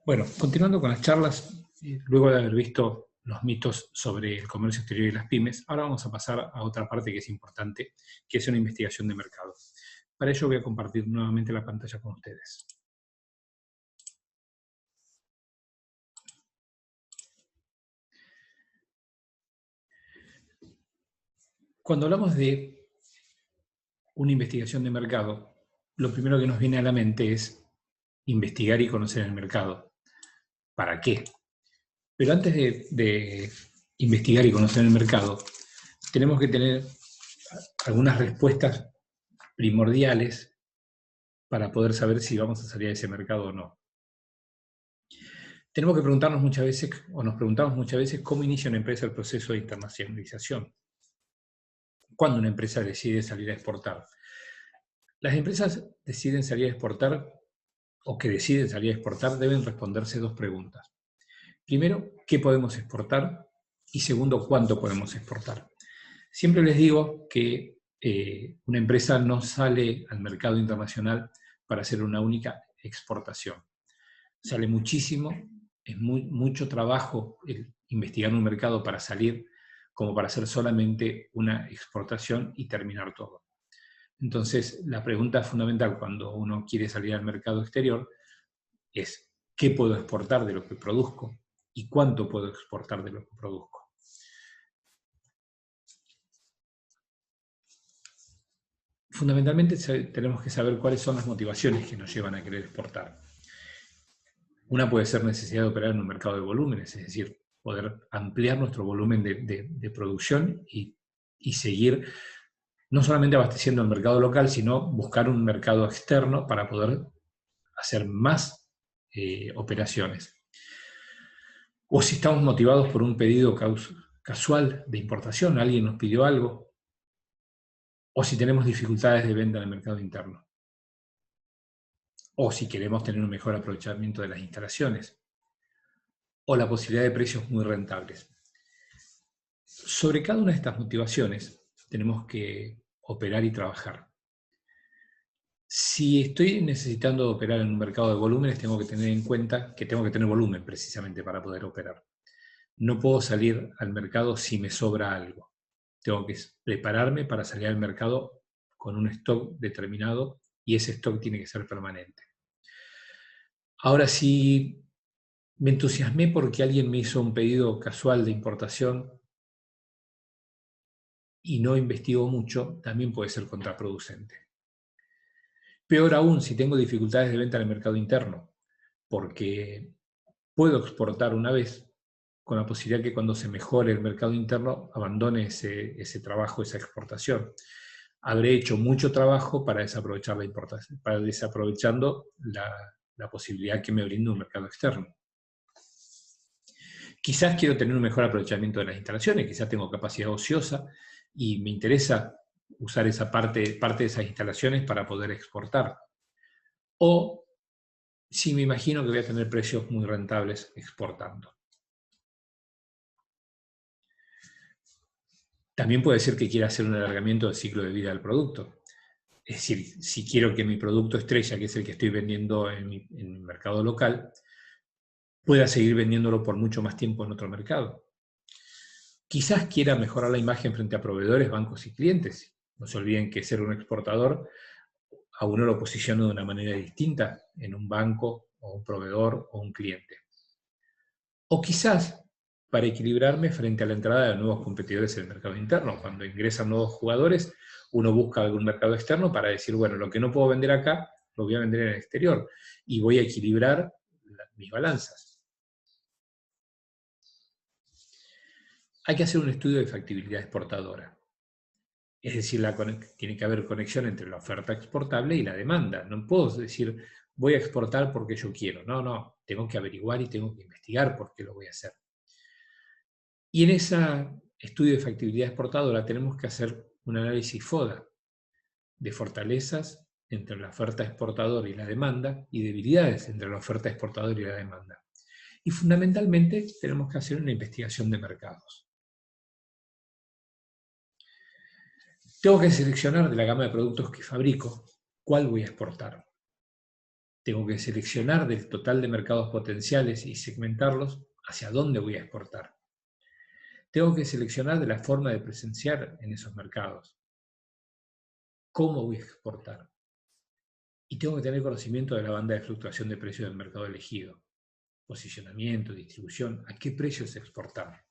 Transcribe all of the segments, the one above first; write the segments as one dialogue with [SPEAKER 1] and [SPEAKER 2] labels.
[SPEAKER 1] Bueno, continuando con las charlas, luego de haber visto los mitos sobre el comercio exterior y las pymes, ahora vamos a pasar a otra parte que es importante, que es una investigación de mercado. Para ello voy a compartir nuevamente la pantalla con ustedes. Cuando hablamos de una investigación de mercado, lo primero que nos viene a la mente es investigar y conocer el mercado. ¿Para qué? Pero antes de investigar y conocer el mercado, tenemos que tener algunas respuestas primordiales para poder saber si vamos a salir a ese mercado o no. Tenemos que preguntarnos muchas veces, o nos preguntamos muchas veces, cómo inicia una empresa el proceso de internacionalización. ¿Cuándo una empresa decide salir a exportar? Las empresas deciden salir a exportar, o que deciden salir a exportar, deben responderse dos preguntas. Primero, ¿qué podemos exportar? Y segundo, ¿cuánto podemos exportar? Siempre les digo que una empresa no sale al mercado internacional para hacer una única exportación. Sale muchísimo, es mucho trabajo investigar un mercado para salir como para hacer solamente una exportación y terminar todo. Entonces, la pregunta fundamental cuando uno quiere salir al mercado exterior es ¿qué puedo exportar de lo que produzco? ¿Y cuánto puedo exportar de lo que produzco? Fundamentalmente tenemos que saber cuáles son las motivaciones que nos llevan a querer exportar. Una puede ser necesidad de operar en un mercado de volúmenes, es decir, poder ampliar nuestro volumen de producción y seguir no solamente abasteciendo el mercado local, sino buscar un mercado externo para poder hacer más operaciones. O si estamos motivados por un pedido casual de importación, alguien nos pidió algo, o si tenemos dificultades de venta en el mercado interno, o si queremos tener un mejor aprovechamiento de las instalaciones, o la posibilidad de precios muy rentables. Sobre cada una de estas motivaciones tenemos que operar y trabajar. Si estoy necesitando operar en un mercado de volúmenes, tengo que tener en cuenta que tengo que tener volumen precisamente para poder operar. No puedo salir al mercado si me sobra algo. Tengo que prepararme para salir al mercado con un stock determinado y ese stock tiene que ser permanente. Ahora, si me entusiasmé porque alguien me hizo un pedido casual de importación y no investigo mucho, también puede ser contraproducente. Peor aún si tengo dificultades de venta en el mercado interno, porque puedo exportar una vez con la posibilidad que cuando se mejore el mercado interno abandone ese trabajo, esa exportación. Habré hecho mucho trabajo para desaprovechar la importación, para desaprovechando la posibilidad que me brinda un mercado externo. Quizás quiero tener un mejor aprovechamiento de las instalaciones, quizás tengo capacidad ociosa y me interesa usar esa parte de esas instalaciones para poder exportar. O si me imagino que voy a tener precios muy rentables exportando. También puede ser que quiera hacer un alargamiento del ciclo de vida del producto. Es decir, si quiero que mi producto estrella, que es el que estoy vendiendo en mi mercado local, pueda seguir vendiéndolo por mucho más tiempo en otro mercado. Quizás quiera mejorar la imagen frente a proveedores, bancos y clientes. No se olviden que ser un exportador a uno lo posiciona de una manera distinta en un banco o un proveedor o un cliente. O quizás para equilibrarme frente a la entrada de nuevos competidores en el mercado interno. Cuando ingresan nuevos jugadores, uno busca algún mercado externo para decir, bueno, lo que no puedo vender acá, lo voy a vender en el exterior. Y voy a equilibrar mis balanzas. Hay que hacer un estudio de factibilidad exportadora. Es decir, tiene que haber conexión entre la oferta exportable y la demanda. No puedo decir, voy a exportar porque yo quiero. No, tengo que averiguar y tengo que investigar por qué lo voy a hacer. Y en ese estudio de factibilidad exportadora tenemos que hacer un análisis FODA de fortalezas entre la oferta exportadora y la demanda y debilidades entre la oferta exportadora y la demanda. Y fundamentalmente tenemos que hacer una investigación de mercados. Tengo que seleccionar de la gama de productos que fabrico cuál voy a exportar. Tengo que seleccionar del total de mercados potenciales y segmentarlos hacia dónde voy a exportar. Tengo que seleccionar de la forma de presenciar en esos mercados. ¿Cómo voy a exportar? Y tengo que tener conocimiento de la banda de fluctuación de precios del mercado elegido. Posicionamiento, distribución, ¿a qué precios exportar?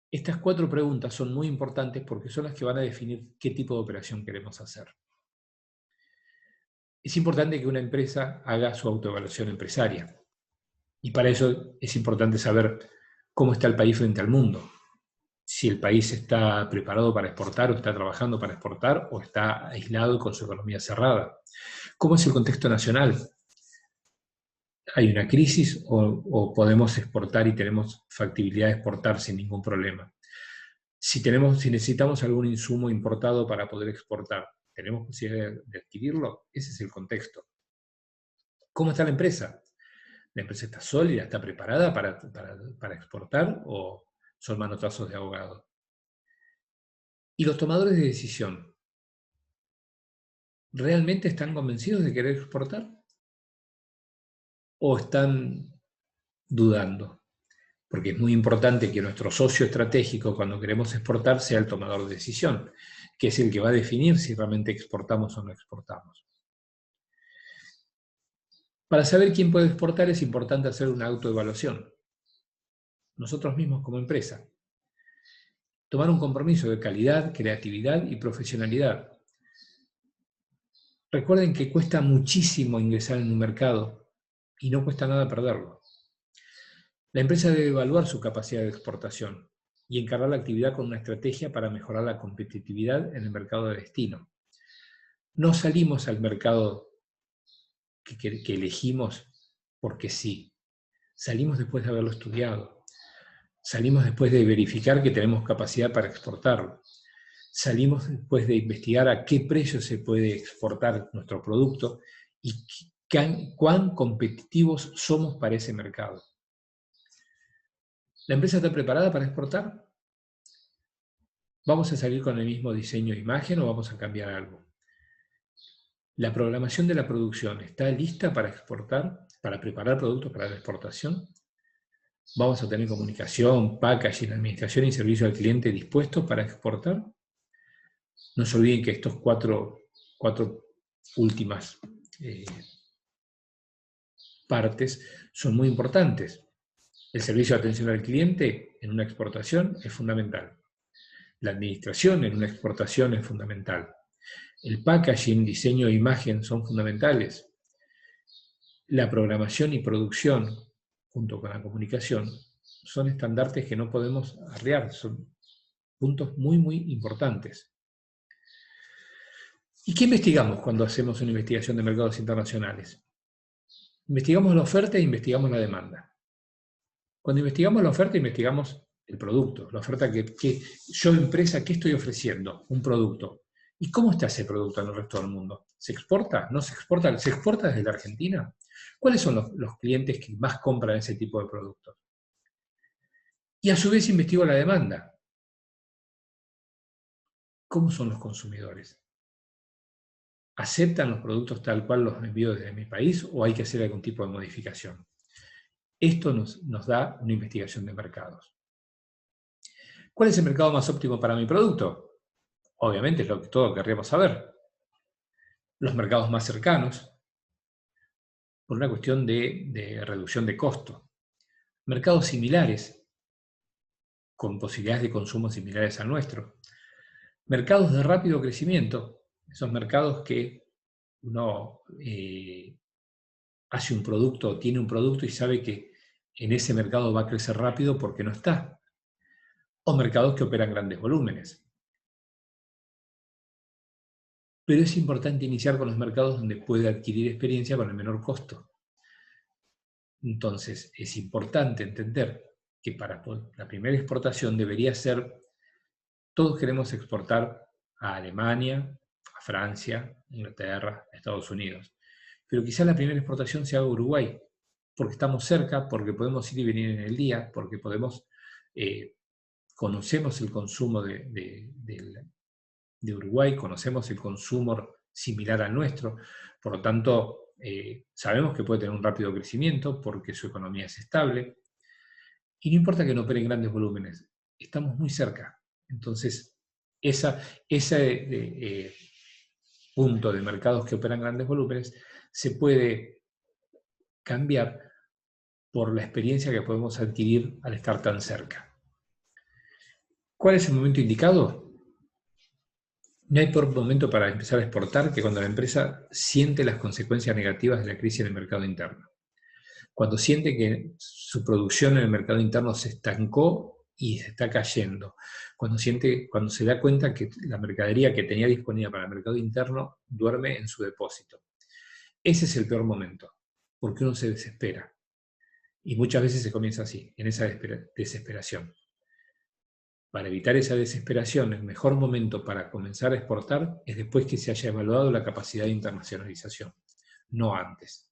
[SPEAKER 1] Estas 4 preguntas son muy importantes porque son las que van a definir qué tipo de operación queremos hacer. Es importante que una empresa haga su autoevaluación empresaria. Y para eso es importante saber cómo está el país frente al mundo. Si el país está preparado para exportar o está trabajando para exportar o está aislado con su economía cerrada. ¿Cómo es el contexto nacional? ¿Hay una crisis o podemos exportar y tenemos factibilidad de exportar sin ningún problema? Si necesitamos algún insumo importado para poder exportar, ¿tenemos posibilidad de adquirirlo? Ese es el contexto. ¿Cómo está la empresa? ¿La empresa está sólida, está preparada para exportar o son manotazos de ahogado? ¿Y los tomadores de decisión realmente están convencidos de querer exportar? ¿O están dudando? Porque es muy importante que nuestro socio estratégico, cuando queremos exportar, sea el tomador de decisión, que es el que va a definir si realmente exportamos o no exportamos. Para saber quién puede exportar es importante hacer una autoevaluación. Nosotros mismos como empresa. Tomar un compromiso de calidad, creatividad y profesionalidad. Recuerden que cuesta muchísimo ingresar en un mercado y no cuesta nada perderlo. La empresa debe evaluar su capacidad de exportación y encarar la actividad con una estrategia para mejorar la competitividad en el mercado de destino. No salimos al mercado que elegimos porque sí. Salimos después de haberlo estudiado. Salimos después de verificar que tenemos capacidad para exportarlo. Salimos después de investigar a qué precio se puede exportar nuestro producto y cuán competitivos somos para ese mercado. ¿La empresa está preparada para exportar? ¿Vamos a salir con el mismo diseño e imagen o vamos a cambiar algo? ¿La programación de la producción está lista para exportar, para preparar productos para la exportación? ¿Vamos a tener comunicación, packaging, administración y servicio al cliente dispuestos para exportar? No se olviden que estos cuatro últimas partes son muy importantes. El servicio de atención al cliente en una exportación es fundamental. La administración en una exportación es fundamental. El packaging, diseño e imagen son fundamentales. La programación y producción, junto con la comunicación, son estandartes que no podemos arriar, son puntos muy, muy importantes. ¿Y qué investigamos cuando hacemos una investigación de mercados internacionales? Investigamos la oferta e investigamos la demanda. Cuando investigamos la oferta, investigamos el producto, la oferta que yo, empresa, ¿qué estoy ofreciendo? Un producto. ¿Y cómo está ese producto en el resto del mundo? ¿Se exporta? ¿No se exporta? ¿Se exporta desde la Argentina? ¿Cuáles son los clientes que más compran ese tipo de productos? Y a su vez investigo la demanda. ¿Cómo son los consumidores? ¿Aceptan los productos tal cual los envío desde mi país o hay que hacer algún tipo de modificación? Esto nos da una investigación de mercados. ¿Cuál es el mercado más óptimo para mi producto? Obviamente es lo que todos querríamos saber. Los mercados más cercanos, por una cuestión de reducción de costo. Mercados similares, con posibilidades de consumo similares al nuestro. Mercados de rápido crecimiento, esos mercados que uno hace un producto, tiene un producto y sabe que en ese mercado va a crecer rápido porque no está. O mercados que operan grandes volúmenes. Pero es importante iniciar con los mercados donde puede adquirir experiencia con el menor costo. Entonces, es importante entender que para la primera exportación debería ser, todos queremos exportar a Alemania, a Francia, a Inglaterra, a Estados Unidos. Pero quizás la primera exportación sea a Uruguay, porque estamos cerca, porque podemos ir y venir en el día, porque podemos, conocemos el consumo de Uruguay, conocemos el consumo similar al nuestro, por lo tanto, Sabemos que puede tener un rápido crecimiento porque su economía es estable. Y no importa que no opere en grandes volúmenes, estamos muy cerca. Entonces, ese punto de mercados que operan grandes volúmenes se puede cambiar por la experiencia que podemos adquirir al estar tan cerca. ¿Cuál es el momento indicado? No hay peor momento para empezar a exportar que cuando la empresa siente las consecuencias negativas de la crisis en el mercado interno. Cuando siente que su producción en el mercado interno se estancó y se está cayendo. Cuando se da cuenta que la mercadería que tenía disponible para el mercado interno duerme en su depósito. Ese es el peor momento, porque uno se desespera. Y muchas veces se comienza así, en esa desesperación. Para evitar esa desesperación, el mejor momento para comenzar a exportar es después que se haya evaluado la capacidad de internacionalización, no antes.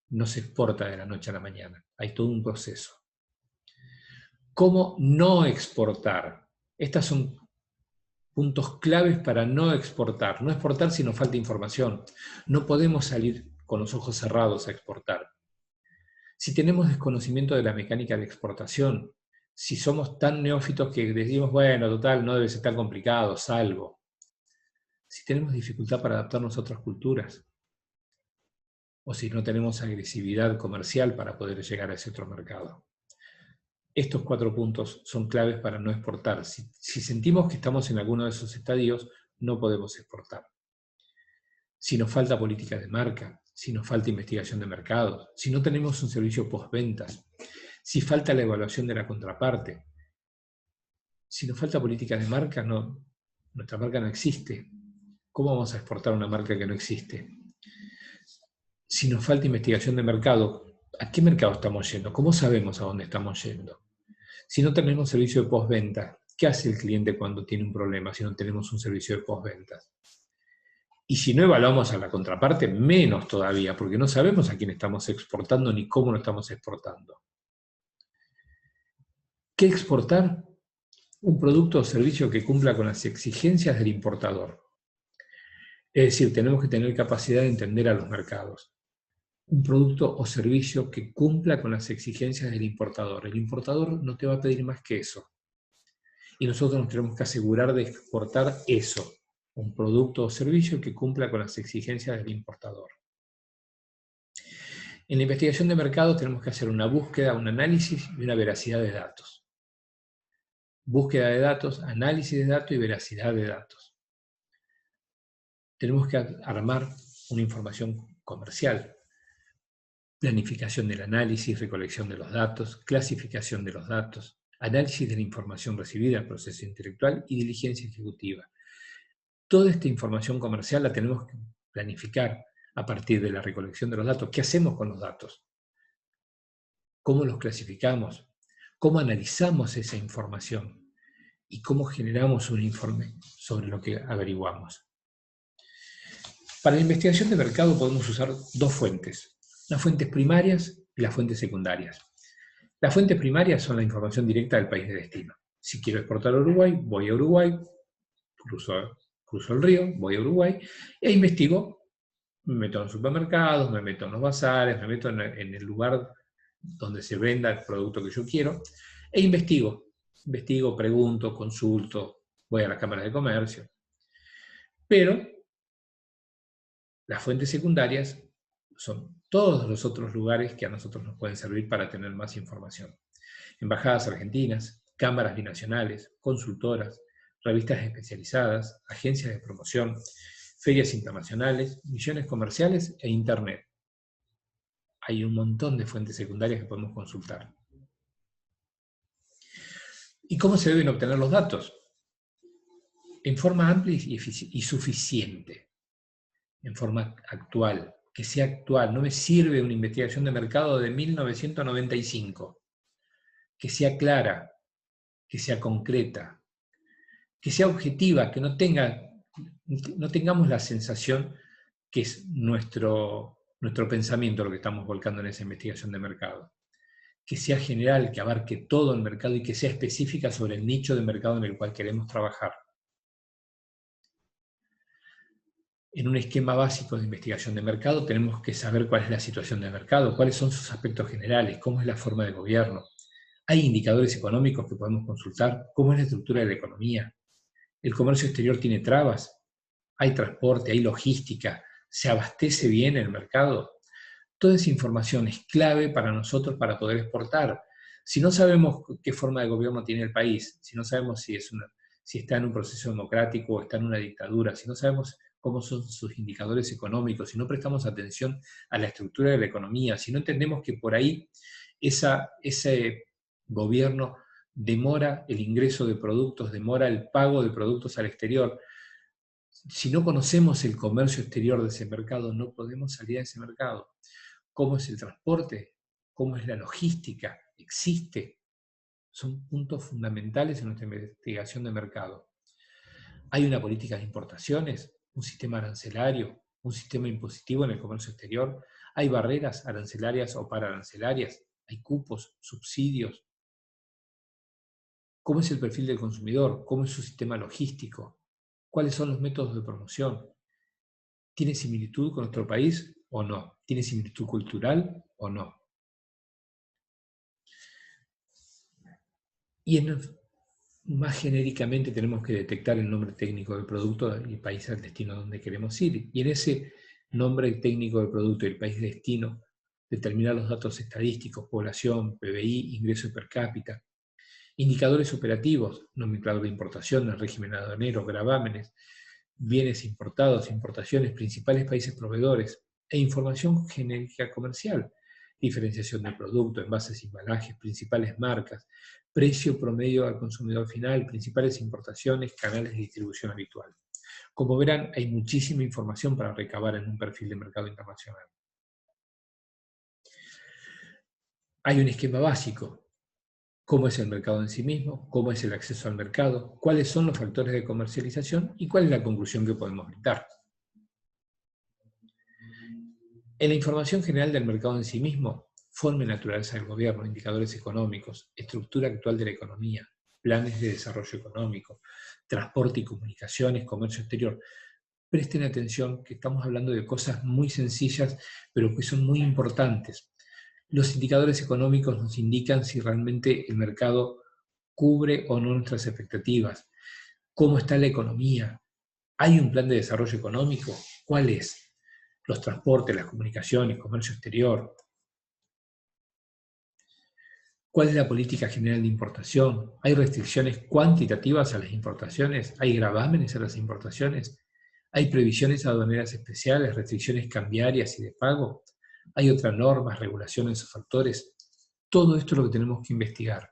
[SPEAKER 1] No se exporta de la noche a la mañana, hay todo un proceso. ¿Cómo no exportar? Estos son puntos claves para no exportar. No exportar si nos falta información. No podemos salir con los ojos cerrados a exportar. Si tenemos desconocimiento de la mecánica de exportación, si somos tan neófitos que decimos, bueno, total, no debe ser tan complicado, salvo. Si tenemos dificultad para adaptarnos a otras culturas, o si no tenemos agresividad comercial para poder llegar a ese otro mercado. Estos 4 puntos son claves para no exportar. Si sentimos que estamos en alguno de esos estadios, no podemos exportar. Si nos falta política de marca, si nos falta investigación de mercados, si no tenemos un servicio postventas, si falta la evaluación de la contraparte, si nos falta política de marca, nuestra marca no existe. ¿Cómo vamos a exportar una marca que no existe? Si nos falta investigación de mercado, ¿a qué mercado estamos yendo? ¿Cómo sabemos a dónde estamos yendo? Si no tenemos servicio de postventa, ¿qué hace el cliente cuando tiene un problema si no tenemos un servicio de postventa? Y si no evaluamos a la contraparte, menos todavía, porque no sabemos a quién estamos exportando ni cómo lo estamos exportando. ¿Qué exportar? Un producto o servicio que cumpla con las exigencias del importador. Es decir, tenemos que tener capacidad de entender a los mercados. Un producto o servicio que cumpla con las exigencias del importador. El importador no te va a pedir más que eso. Y nosotros nos tenemos que asegurar de exportar eso, un producto o servicio que cumpla con las exigencias del importador. En la investigación de mercado tenemos que hacer una búsqueda, un análisis y una veracidad de datos. Búsqueda de datos, análisis de datos y veracidad de datos. Tenemos que armar una información comercial, planificación del análisis, recolección de los datos, clasificación de los datos, análisis de la información recibida, el proceso intelectual y diligencia ejecutiva. Toda esta información comercial la tenemos que planificar a partir de la recolección de los datos. ¿Qué hacemos con los datos? ¿Cómo los clasificamos? ¿Cómo analizamos esa información? ¿Y cómo generamos un informe sobre lo que averiguamos? Para la investigación de mercado podemos usar 2 fuentes, las fuentes primarias y las fuentes secundarias. Las fuentes primarias son la información directa del país de destino. Si quiero exportar a Uruguay, voy a Uruguay, cruzo el río, voy a Uruguay e investigo. Me meto en los supermercados, me meto en los bazares, me meto en el lugar donde se venda el producto que yo quiero e investigo. Investigo, pregunto, consulto, voy a las cámaras de comercio. Pero las fuentes secundarias son todos los otros lugares que a nosotros nos pueden servir para tener más información. Embajadas argentinas, cámaras binacionales, consultoras, revistas especializadas, agencias de promoción, ferias internacionales, misiones comerciales e Internet. Hay un montón de fuentes secundarias que podemos consultar. ¿Y cómo se deben obtener los datos? En forma amplia y suficiente. En forma actual. Que sea actual. No me sirve una investigación de mercado de 1995. Que sea clara. Que sea concreta. Que sea objetiva. Que no tengamos la sensación que es nuestro pensamiento lo que estamos volcando en esa investigación de mercado. Que sea general, que abarque todo el mercado y que sea específica sobre el nicho de mercado en el cual queremos trabajar. En un esquema básico de investigación de mercado tenemos que saber cuál es la situación del mercado, cuáles son sus aspectos generales, cómo es la forma de gobierno. Hay indicadores económicos que podemos consultar, cómo es la estructura de la economía. El comercio exterior tiene trabas, hay transporte, hay logística, se abastece bien el mercado. Toda esa información es clave para nosotros para poder exportar. Si no sabemos qué forma de gobierno tiene el país, si no sabemos si está en un proceso democrático o está en una dictadura, si no sabemos cómo son sus indicadores económicos, si no prestamos atención a la estructura de la economía, si no entendemos que por ahí ese gobierno demora el ingreso de productos, demora el pago de productos al exterior, si no conocemos el comercio exterior de ese mercado, no podemos salir a ese mercado. ¿Cómo es el transporte? ¿Cómo es la logística? ¿Existe? Son puntos fundamentales en nuestra investigación de mercado. ¿Hay una política de importaciones? ¿Un sistema arancelario? ¿Un sistema impositivo en el comercio exterior? ¿Hay barreras arancelarias o pararancelarias? ¿Hay cupos, subsidios? ¿Cómo es el perfil del consumidor? ¿Cómo es su sistema logístico? ¿Cuáles son los métodos de promoción? ¿Tiene similitud con nuestro país o no? ¿Tiene similitud cultural o no? Y más genéricamente tenemos que detectar el nombre técnico del producto y el país al destino donde queremos ir. Y en ese nombre técnico del producto y el país de destino, determinar los datos estadísticos, población, PBI, ingreso per cápita, indicadores operativos, nomenclador de importación, el régimen aduanero, gravámenes, bienes importados, importaciones, principales países proveedores, e información genérica comercial, diferenciación del producto, envases y embalajes, principales marcas, precio promedio al consumidor final, principales importaciones, canales de distribución habitual. Como verán, hay muchísima información para recabar en un perfil de mercado internacional. Hay un esquema básico. ¿Cómo es el mercado en sí mismo? ¿Cómo es el acceso al mercado? ¿Cuáles son los factores de comercialización? ¿Y cuál es la conclusión que podemos brindar? En la información general del mercado en sí mismo, forma y naturaleza del gobierno, indicadores económicos, estructura actual de la economía, planes de desarrollo económico, transporte y comunicaciones, comercio exterior. Presten atención que estamos hablando de cosas muy sencillas, pero que son muy importantes. Los indicadores económicos nos indican si realmente el mercado cubre o no nuestras expectativas. ¿Cómo está la economía? ¿Hay un plan de desarrollo económico? ¿Cuál es? Los transportes, las comunicaciones, comercio exterior. ¿Cuál es la política general de importación? ¿Hay restricciones cuantitativas a las importaciones? ¿Hay gravámenes a las importaciones? ¿Hay previsiones aduaneras especiales, restricciones cambiarias y de pago? ¿Hay otras normas, regulaciones o factores? Todo esto es lo que tenemos que investigar.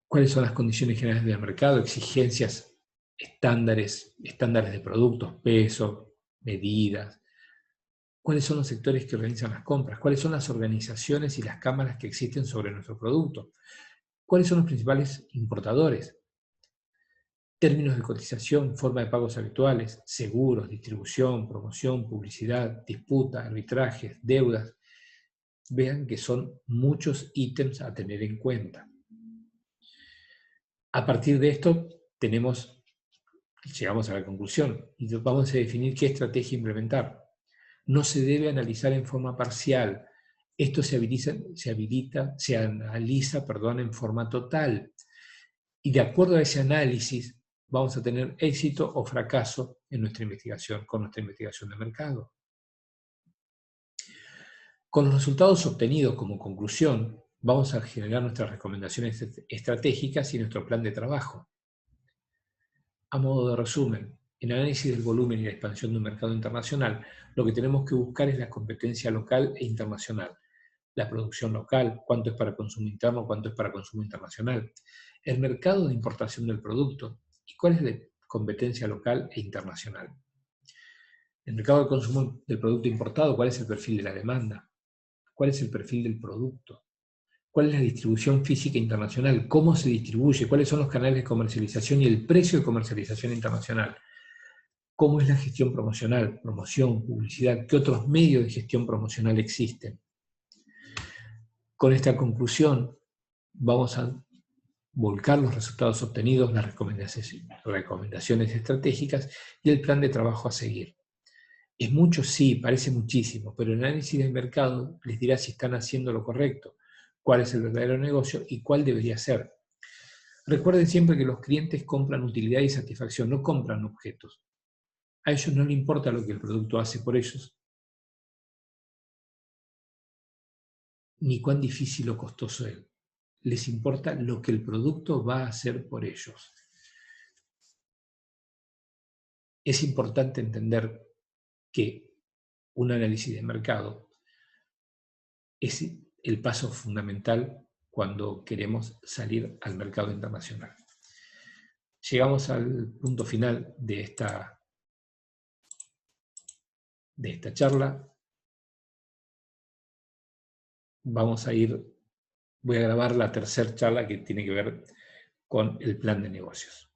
[SPEAKER 1] ¿Cuáles son las condiciones generales del mercado? Exigencias, estándares de productos, peso, medidas. ¿Cuáles son los sectores que organizan las compras? ¿Cuáles son las organizaciones y las cámaras que existen sobre nuestro producto? ¿Cuáles son los principales importadores? Términos de cotización, forma de pagos habituales, seguros, distribución, promoción, publicidad, disputa, arbitrajes, deudas. Vean que son muchos ítems a tener en cuenta. A partir de esto llegamos a la conclusión y vamos a definir qué estrategia implementar. No se debe analizar en forma parcial. Esto se analiza en forma total. Y de acuerdo a ese análisis, vamos a tener éxito o fracaso en nuestra investigación, con nuestra investigación de mercado. Con los resultados obtenidos como conclusión, vamos a generar nuestras recomendaciones estratégicas y nuestro plan de trabajo. A modo de resumen, en el análisis del volumen y la expansión de un mercado internacional, lo que tenemos que buscar es la competencia local e internacional. La producción local, cuánto es para consumo interno, cuánto es para consumo internacional. El mercado de importación del producto y cuál es la competencia local e internacional. El mercado de consumo del producto importado, cuál es el perfil de la demanda, cuál es el perfil del producto, cuál es la distribución física internacional, cómo se distribuye, cuáles son los canales de comercialización y el precio de comercialización internacional, cómo es la gestión promocional, promoción, publicidad, qué otros medios de gestión promocional existen. Con esta conclusión vamos a volcar los resultados obtenidos, las recomendaciones estratégicas y el plan de trabajo a seguir. ¿Es mucho? Sí, parece muchísimo, pero el análisis del mercado les dirá si están haciendo lo correcto, cuál es el verdadero negocio y cuál debería ser. Recuerden siempre que los clientes compran utilidad y satisfacción, no compran objetos. A ellos no les importa lo que el producto hace por ellos, ni cuán difícil o costoso es. Les importa lo que el producto va a hacer por ellos. Es importante entender que un análisis de mercado es el paso fundamental cuando queremos salir al mercado internacional. Llegamos al punto final de esta charla. Voy a grabar la tercera charla que tiene que ver con el plan de negocios.